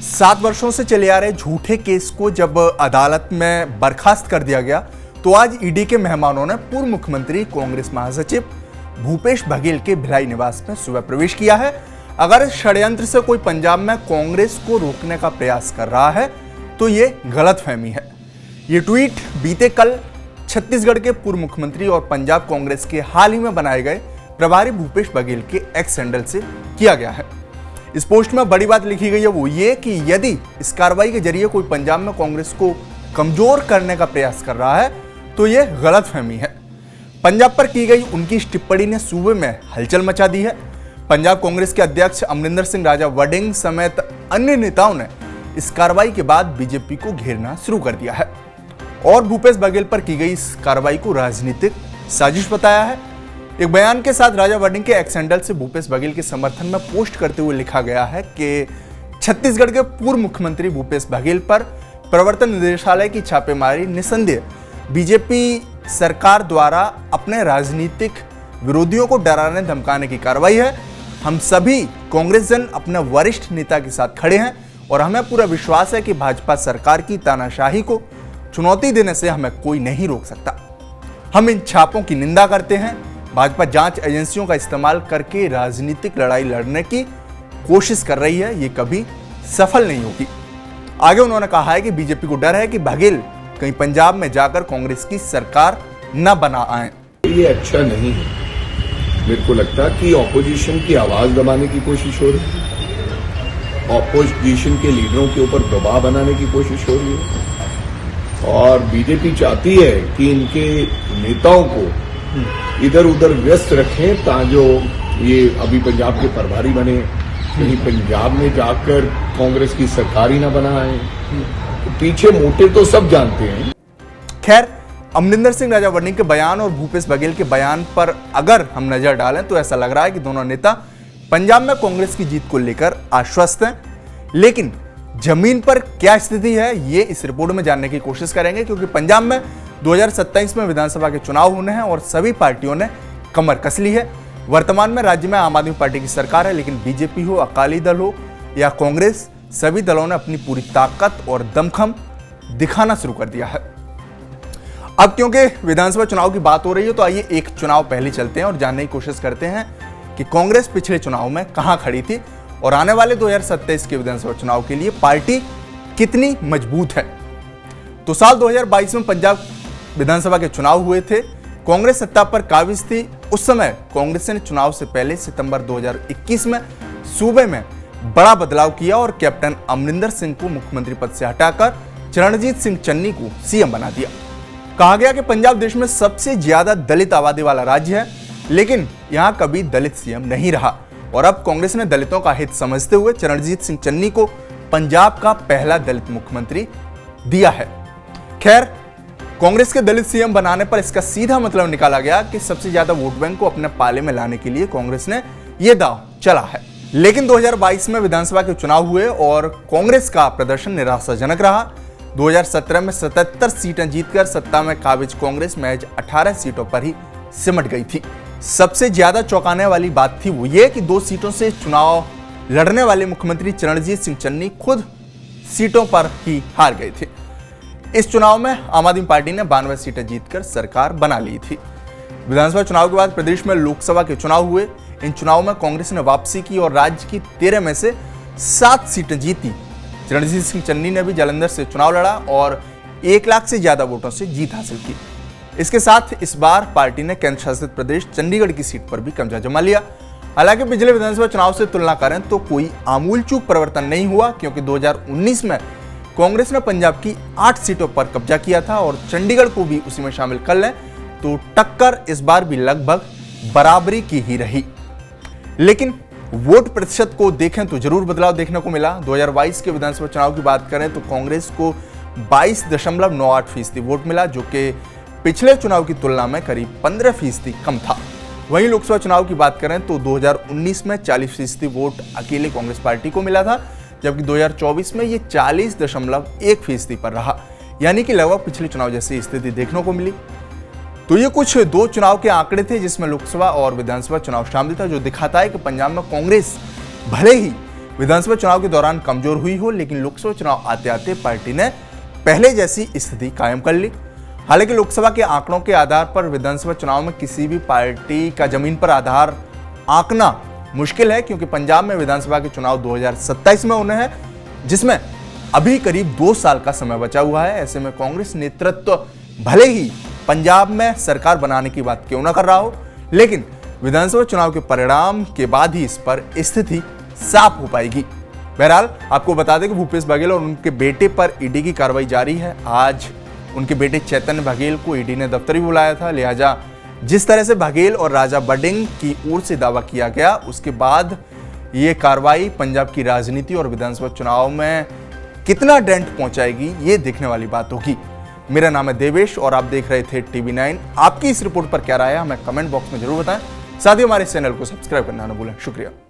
7 वर्षों से चले आ रहे झूठे केस को जब अदालत में बर्खास्त कर दिया गया तो आज ईडी के मेहमानों ने पूर्व मुख्यमंत्री कांग्रेस महासचिव भूपेश बघेल के भिलाई निवास में सुबह प्रवेश किया है। अगर इस षड्यंत्र से कोई पंजाब में कांग्रेस को रोकने का प्रयास कर रहा है तो ये गलतफहमी है। ये ट्वीट बीते कल छत्तीसगढ़ के पूर्व मुख्यमंत्री और पंजाब कांग्रेस के हाल ही में बनाए गए प्रभारी भूपेश बघेल के एक्स हैंडल से किया गया है। इस पोस्ट में बड़ी बात लिखी गई है वो ये कि यदि इस कार्रवाई के जरिए कोई पंजाब में कांग्रेस को कमजोर करने का प्रयास कर रहा है तो यह गलतफहमी है। पंजाब पर की गई उनकी इस टिप्पणी ने सूबे में हलचल मचा दी है। पंजाब कांग्रेस के अध्यक्ष अमरिंदर सिंह राजा वडिंग समेत अन्य नेताओं ने इस कार्रवाई के बाद बीजेपी को घेरना शुरू कर दिया है और भूपेश बघेल पर की गई इस कार्रवाई को राजनीतिक साजिश बताया है। एक बयान के साथ राजा वडिंग के एक्स हैंडल से भूपेश बघेल के समर्थन में पोस्ट करते हुए लिखा गया है कि छत्तीसगढ़ के पूर्व मुख्यमंत्री भूपेश बघेल पर प्रवर्तन निदेशालय की छापेमारी निसंदेह बीजेपी सरकार द्वारा अपने राजनीतिक विरोधियों को डराने धमकाने की कार्रवाई है। हम सभी कांग्रेस जन अपने वरिष्ठ नेता के साथ खड़े हैं और हमें पूरा विश्वास है कि भाजपा सरकार की तानाशाही को चुनौती देने से हमें कोई नहीं रोक सकता। हम इन छापों की निंदा करते हैं। भाजपा जांच एजेंसियों का इस्तेमाल करके राजनीतिक लड़ाई लड़ने की कोशिश कर रही है, ये कभी सफल नहीं होगी। आगे उन्होंने कहा है कि बीजेपी को डर है कि बघेल कहीं पंजाब में जाकर कांग्रेस की सरकार न बना आए। ये अच्छा नहीं है। मेरे को लगता है कि ऑपोजिशन की आवाज दबाने की कोशिश हो रही है, ऑपोजिशन के लीडरों के ऊपर दबाव बनाने की कोशिश हो रही है और बीजेपी चाहती है कि इनके नेताओं को इधर उधर व्यस्त रखें ताकि ये अभी पंजाब के प्रभारी बने, कहीं पंजाब में जाकर कांग्रेस की सरकार ही ना बनाए। पीछे मोटिव तो सब जानते हैं। खैर, अमरिंदर सिंह राजा वडिंग के बयान और भूपेश बघेल के बयान पर अगर हम नजर डालें तो ऐसा लग रहा है कि दोनों नेता पंजाब में कांग्रेस की जीत को लेकर आश्वस्त हैं। लेकिन जमीन पर क्या स्थिति है ये इस रिपोर्ट में जानने की कोशिश करेंगे, क्योंकि पंजाब में 2027 में विधानसभा के चुनाव होने हैं और सभी पार्टियों ने कमर कस ली है। वर्तमान में राज्य में आम आदमी पार्टी की सरकार है, लेकिन बीजेपी हो, अकाली दल हो या कांग्रेस, सभी दलों ने अपनी पूरी ताकत और दमखम दिखाना शुरू कर दिया है। अब क्योंकि विधानसभा चुनाव की बात हो रही है तो आइए एक चुनाव पहले चलते हैं और जानने की कोशिश करते हैं कि कांग्रेस पिछले चुनाव में कहां खड़ी थी और आने वाले 2027 के विधानसभा चुनाव के लिए पार्टी कितनी मजबूत है। तो साल 2022 में पंजाब विधानसभा के चुनाव हुए थे। कांग्रेस सत्ता पर काबिज थी। उस समय कांग्रेस ने चुनाव से पहले सितंबर 2021 में सूबे में बड़ा बदलाव किया और कैप्टन अमरिंदर सिंह को मुख्यमंत्री पद से हटाकर चरणजीत सिंह चन्नी को सीएम बना दिया। कहा गया कि पंजाब देश में सबसे ज्यादा दलित आबादी वाला राज्य है, लेकिन यहां कभी दलित सीएम नहीं रहा और अब कांग्रेस ने दलितों का हित समझते हुए चरणजीत सिंह चन्नी को पंजाब का पहला दलित मुख्यमंत्री दिया है। खैर, कांग्रेस के दलित सीएम बनाने पर इसका सीधा मतलब निकाला गया कि सबसे ज्यादा वोट बैंक को अपने पाले में लाने के लिए कांग्रेस ने यह दांव चला है। लेकिन 2022 में विधानसभा के चुनाव हुए और कांग्रेस का प्रदर्शन निराशाजनक रहा। 2017 में 77 सीटें जीतकर सत्ता में काबिज कांग्रेस महज 18 सीटों पर ही सिमट गई थी। सबसे ज्यादा चौंकाने वाली बात थी वो ये कि 2 सीटों से चुनाव लड़ने वाले मुख्यमंत्री चरणजीत सिंह चन्नी खुद सीटों पर ही हार गए थे। इस चुनाव में आम आदमी पार्टी ने 92 सीटें जीतकर सरकार बना ली थी। विधानसभा चुनाव के बाद प्रदेश में लोकसभा के चुनाव हुए। इन चुनाव में कांग्रेस ने वापसी की और राज्य की 13 में से 7 सीटें जीती। चरणजीत सिंह चन्नी ने भी जालंधर से चुनाव लड़ा और 1 लाख से ज्यादा वोटों से जीत हासिल की। इसके साथ इस बार पार्टी ने केंद्र शासित प्रदेश चंडीगढ़ की सीट पर भी कब्जा जमा लिया। हालांकि पिछले विधानसभा चुनाव से तुलना करें तो कोई आमूलचूक परिवर्तन नहीं हुआ, क्योंकि 2019 में कांग्रेस ने पंजाब की 8 सीटों पर कब्जा किया था और चंडीगढ़ को भी उसी में शामिल कर लें तो टक्कर इस बार भी लगभग बराबरी की ही रही। लेकिन वोट प्रतिशत को देखें तो जरूर बदलाव देखने को मिला। 2022 के विधानसभा चुनाव की बात करें तो कांग्रेस को 22.98% वोट मिला, जो कि पिछले चुनाव की तुलना में करीब 15% कम था। वहीं लोकसभा चुनाव की बात करें तो 2019 में 40% वोट अकेले कांग्रेस पार्टी को मिला था, जबकि 2024 में ये 40.1% पर रहा, यानी कि लगभग पिछले चुनाव जैसी स्थिति देखने को मिली। तो ये कुछ 2 चुनाव के आंकड़े थे जिसमें लोकसभा और विधानसभा चुनाव शामिल था, जो दिखाता है कि पंजाब में कांग्रेस भले ही विधानसभा चुनाव के दौरान कमजोर हुई हो, लेकिन लोकसभा चुनाव आते आते पार्टी ने पहले जैसी स्थिति कायम कर ली। हालांकि लोकसभा के आंकड़ों के आधार पर विधानसभा चुनाव में किसी भी पार्टी का जमीन पर आधार आंकना मुश्किल है, क्योंकि पंजाब में विधानसभा के चुनाव 2027 में होने हैं, जिसमें अभी करीब 2 साल का समय बचा हुआ है। ऐसे में कांग्रेस नेतृत्व भले ही पंजाब में सरकार बनाने की बात क्यों ना कर रहा हो, लेकिन विधानसभा चुनाव के परिणाम के बाद ही इस पर स्थिति साफ हो पाएगी। बहरहाल आपको बता दें कि भूपेश बघेल और उनके बेटे पर ईडी की कार्रवाई जारी है। आज उनके बेटे चैतन्य बघेल को ईडी ने दफ्तर भी बुलाया था, लिहाजा जिस तरह से बघेल और राजा बडिंग की ओर से दावा किया गया, उसके बाद ये कार्रवाई पंजाब की राजनीति और विधानसभा चुनाव में कितना डेंट पहुंचाएगी, ये देखने वाली बात होगी। मेरा नाम है देवेश और आप देख रहे थे TV9। आपकी इस रिपोर्ट पर क्या राय है हमें कमेंट बॉक्स में जरूर बताएं। साथ ही हमारे चैनल को सब्सक्राइब करना ना भूलें। शुक्रिया।